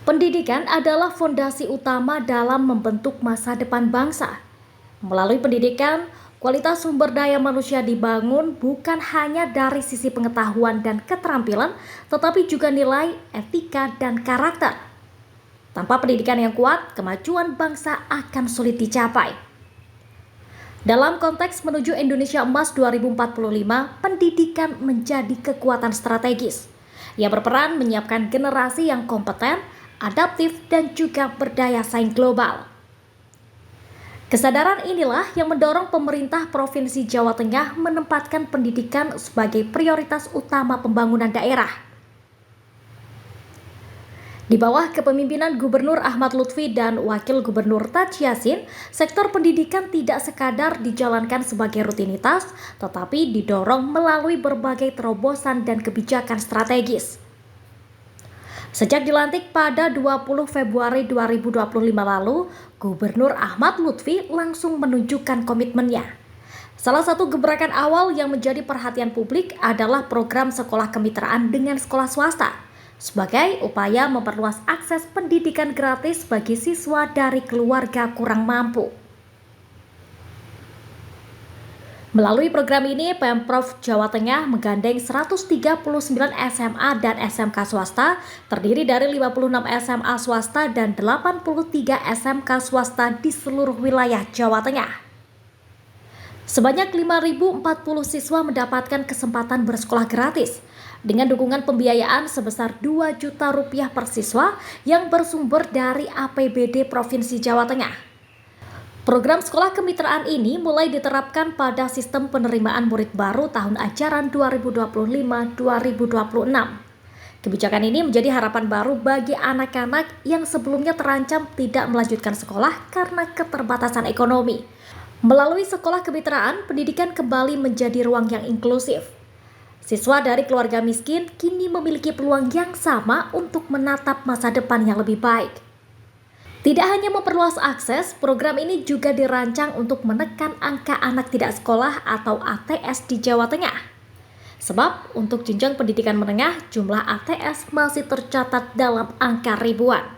Pendidikan adalah fondasi utama dalam membentuk masa depan bangsa. Melalui pendidikan, kualitas sumber daya manusia dibangun bukan hanya dari sisi pengetahuan dan keterampilan, tetapi juga nilai, etika, dan karakter. Tanpa pendidikan yang kuat, kemajuan bangsa akan sulit dicapai. Dalam konteks menuju Indonesia Emas 2045, pendidikan menjadi kekuatan strategis yang berperan menyiapkan generasi yang kompeten, adaptif, dan juga berdaya saing global. Kesadaran inilah yang mendorong pemerintah Provinsi Jawa Tengah menempatkan pendidikan sebagai prioritas utama pembangunan daerah. Di bawah kepemimpinan Gubernur Ahmad Lutfi dan Wakil Gubernur Taji Yassin, sektor pendidikan tidak sekadar dijalankan sebagai rutinitas, tetapi didorong melalui berbagai terobosan dan kebijakan strategis. Sejak dilantik pada 20 Februari 2025 lalu, Gubernur Ahmad Lutfi langsung menunjukkan komitmennya. Salah satu gebrakan awal yang menjadi perhatian publik adalah program sekolah kemitraan dengan sekolah swasta, sebagai upaya memperluas akses pendidikan gratis bagi siswa dari keluarga kurang mampu. Melalui program ini, Pemprov Jawa Tengah menggandeng 139 SMA dan SMK swasta, terdiri dari 56 SMA swasta dan 83 SMK swasta di seluruh wilayah Jawa Tengah. Sebanyak 5.040 siswa mendapatkan kesempatan bersekolah gratis, dengan dukungan pembiayaan sebesar 2 juta rupiah per siswa yang bersumber dari APBD Provinsi Jawa Tengah. Program sekolah kemitraan ini mulai diterapkan pada sistem penerimaan murid baru tahun ajaran 2025-2026. Kebijakan ini menjadi harapan baru bagi anak-anak yang sebelumnya terancam tidak melanjutkan sekolah karena keterbatasan ekonomi. Melalui sekolah kemitraan, pendidikan kembali menjadi ruang yang inklusif. Siswa dari keluarga miskin kini memiliki peluang yang sama untuk menatap masa depan yang lebih baik. Tidak hanya memperluas akses, program ini juga dirancang untuk menekan angka anak tidak sekolah atau ATS di Jawa Tengah. Sebab untuk jenjang pendidikan menengah, jumlah ATS masih tercatat dalam angka ribuan.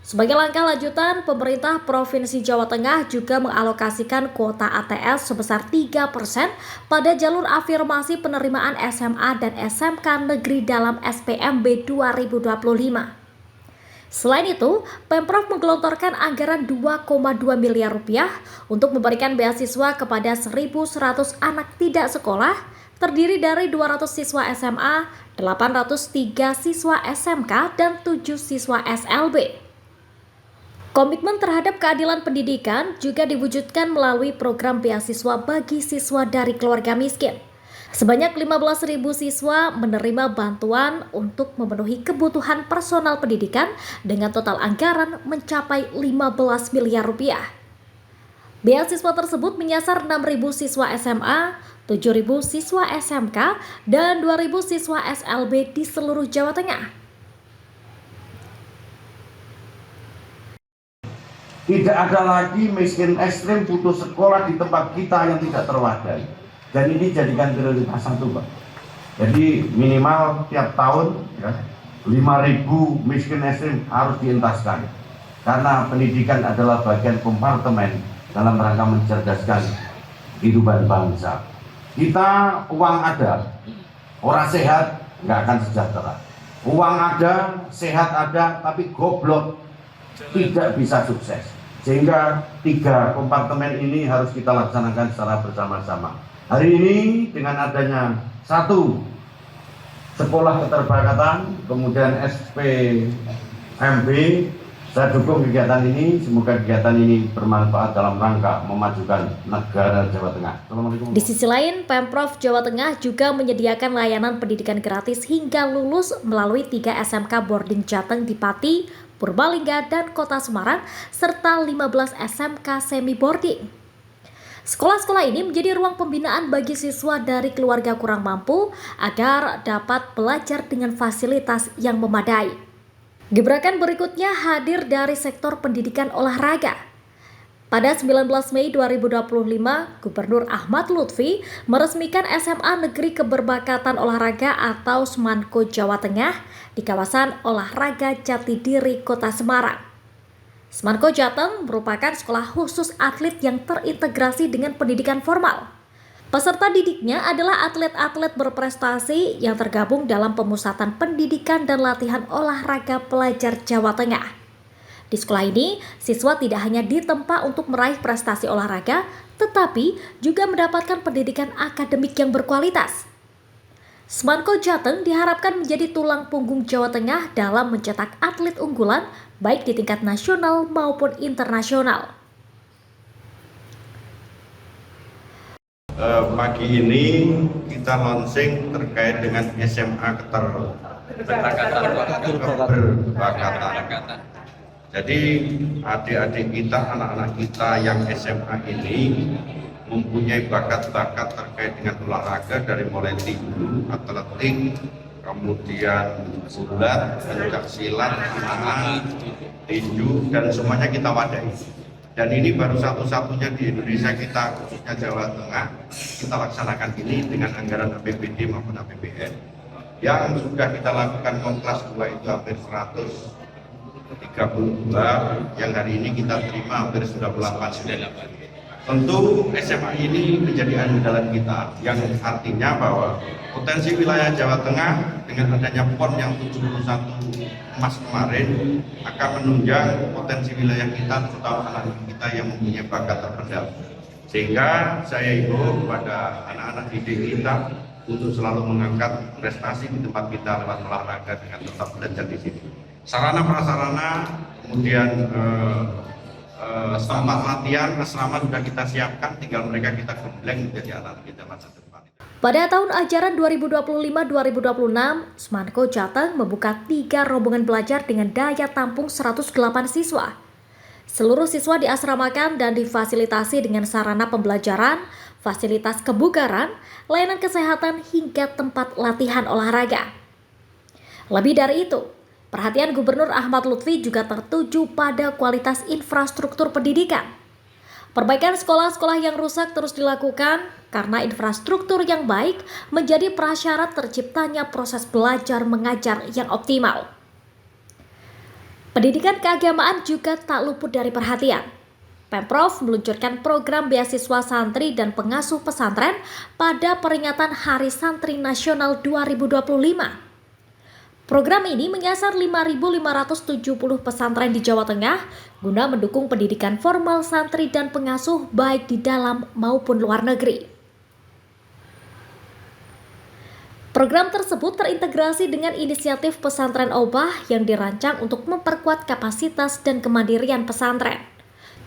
Sebagai langkah lanjutan, pemerintah Provinsi Jawa Tengah juga mengalokasikan kuota ATS sebesar 3% pada jalur afirmasi penerimaan SMA dan SMK negeri dalam SPMB 2025. Selain itu, Pemprov menggelontorkan anggaran 2,2 miliar rupiah untuk memberikan beasiswa kepada 1.100 anak tidak sekolah, terdiri dari 200 siswa SMA, 803 siswa SMK, dan 7 siswa SLB. Komitmen terhadap keadilan pendidikan juga diwujudkan melalui program beasiswa bagi siswa dari keluarga miskin. Sebanyak 15.000 siswa menerima bantuan untuk memenuhi kebutuhan personal pendidikan dengan total anggaran mencapai 15 miliar rupiah. Beasiswa tersebut menyasar 6.000 siswa SMA, 7.000 siswa SMK, dan 2.000 siswa SLB di seluruh Jawa Tengah. Tidak ada lagi miskin ekstrim putus sekolah di tempat kita yang tidak terwadai. Dan ini jadikan prioritas satu, Pak. Jadi minimal tiap tahun ya, 5.000 miskin ekstrim harus dientaskan. Karena pendidikan adalah bagian kompartemen dalam rangka mencerdaskan kehidupan bangsa. Kita uang ada, orang sehat nggak akan sejahtera. Uang ada, sehat ada, tapi goblok tidak bisa sukses. Sehingga 3 kompartemen ini harus kita laksanakan secara bersama-sama. Hari ini dengan adanya 1 sekolah keterbatasan, kemudian SPMB, saya dukung kegiatan ini. Semoga kegiatan ini bermanfaat dalam rangka memajukan negara Jawa Tengah. Di sisi lain, Pemprov Jawa Tengah juga menyediakan layanan pendidikan gratis hingga lulus melalui 3 SMK boarding Jateng di Pati, Purbalingga, dan Kota Semarang, serta 15 SMK semi boarding. Sekolah-sekolah ini menjadi ruang pembinaan bagi siswa dari keluarga kurang mampu agar dapat belajar dengan fasilitas yang memadai. Gebrakan berikutnya hadir dari sektor pendidikan olahraga. Pada 19 Mei 2025, Gubernur Ahmad Lutfi meresmikan SMA Negeri Keberbakat Olahraga atau Semanko Jawa Tengah di kawasan olahraga Jatidiri, Kota Semarang. Semanko Jateng merupakan sekolah khusus atlet yang terintegrasi dengan pendidikan formal. Peserta didiknya adalah atlet-atlet berprestasi yang tergabung dalam pemusatan pendidikan dan latihan olahraga pelajar Jawa Tengah. Di sekolah ini, siswa tidak hanya ditempa untuk meraih prestasi olahraga, tetapi juga mendapatkan pendidikan akademik yang berkualitas. Semanko Jateng diharapkan menjadi tulang punggung Jawa Tengah dalam mencetak atlet unggulan, baik di tingkat nasional maupun internasional. Pagi ini kita launching terkait dengan SMA Keterbakatan. Jadi adik-adik kita, anak-anak kita yang SMA ini mempunyai bakat-bakat terkait dengan olahraga dari mulai tinju, atletik, kemudian gulat, pencaksilat, panah, tinju, dan semuanya kita wadahi. Dan ini baru satu-satunya di Indonesia kita, khususnya Jawa Tengah, kita laksanakan ini dengan anggaran APBD maupun APBN. Yang sudah kita lakukan kelas 2 itu hampir 132, yang hari ini kita terima hampir 98. Tentu SMA ini menjadi andalan kita, yang artinya bahwa potensi wilayah Jawa Tengah dengan adanya PON yang 71 emas kemarin akan menunjang potensi wilayah kita, terutama anak-anak kita yang mempunyai bakat terpendam. Sehingga saya himbau kepada anak-anak didik kita untuk selalu mengangkat prestasi di tempat kita lewat olahraga dengan tetap belajar di sini. Sarana prasarana, kemudian tempat latihan, asrama sudah kita siapkan, tinggal mereka kita gembleng menjadi anak kita masa depan. Pada tahun ajaran 2025-2026, Semanko Jateng membuka 3 rombongan belajar dengan daya tampung 108 siswa. Seluruh siswa diasramakan dan difasilitasi dengan sarana pembelajaran, fasilitas kebugaran, layanan kesehatan hingga tempat latihan olahraga. Lebih dari itu, perhatian Gubernur Ahmad Lutfi juga tertuju pada kualitas infrastruktur pendidikan. Perbaikan sekolah-sekolah yang rusak terus dilakukan karena infrastruktur yang baik menjadi prasyarat terciptanya proses belajar mengajar yang optimal. Pendidikan keagamaan juga tak luput dari perhatian. Pemprov meluncurkan program beasiswa santri dan pengasuh pesantren pada peringatan Hari Santri Nasional 2025. Program ini menyasar 5.570 pesantren di Jawa Tengah guna mendukung pendidikan formal santri dan pengasuh baik di dalam maupun luar negeri. Program tersebut terintegrasi dengan inisiatif Pesantren Obah yang dirancang untuk memperkuat kapasitas dan kemandirian pesantren.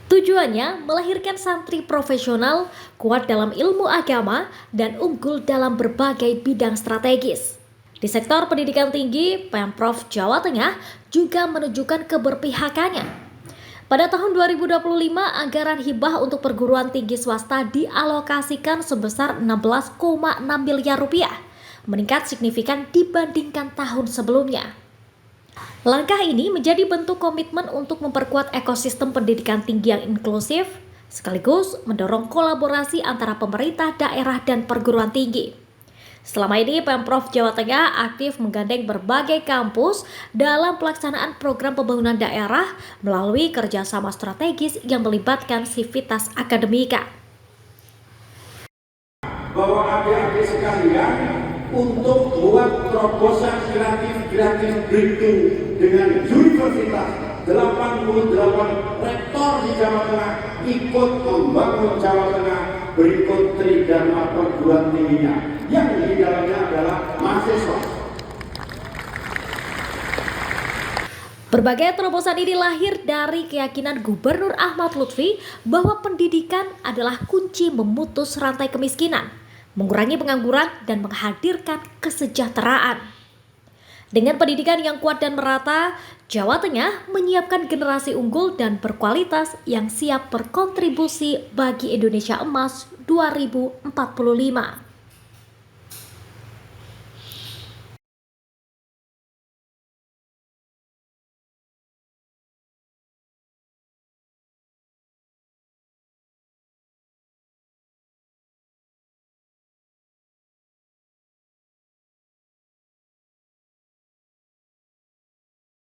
Tujuannya melahirkan santri profesional, kuat dalam ilmu agama, dan unggul dalam berbagai bidang strategis. Di sektor pendidikan tinggi, Pemprov Jawa Tengah juga menunjukkan keberpihakannya. Pada tahun 2025, anggaran hibah untuk perguruan tinggi swasta dialokasikan sebesar 16,6 miliar rupiah, meningkat signifikan dibandingkan tahun sebelumnya. Langkah ini menjadi bentuk komitmen untuk memperkuat ekosistem pendidikan tinggi yang inklusif, sekaligus mendorong kolaborasi antara pemerintah daerah dan perguruan tinggi. Selama ini, Pemprov Jawa Tengah aktif menggandeng berbagai kampus dalam pelaksanaan program pembangunan daerah melalui kerjasama strategis yang melibatkan sivitas akademika. Bahwa adik-adik sekalian untuk buat terobosan kreatif breakthrough dengan universitas 88 rektor di Jawa Tengah ikut membangun Jawa Tengah berikut tridharma perguruan tingginya yang di dalamnya adalah mahasiswa. Berbagai terobosan ini lahir dari keyakinan Gubernur Ahmad Lutfi bahwa pendidikan adalah kunci memutus rantai kemiskinan, mengurangi pengangguran, dan menghadirkan kesejahteraan. Dengan pendidikan yang kuat dan merata, Jawa Tengah menyiapkan generasi unggul dan berkualitas yang siap berkontribusi bagi Indonesia Emas 2045.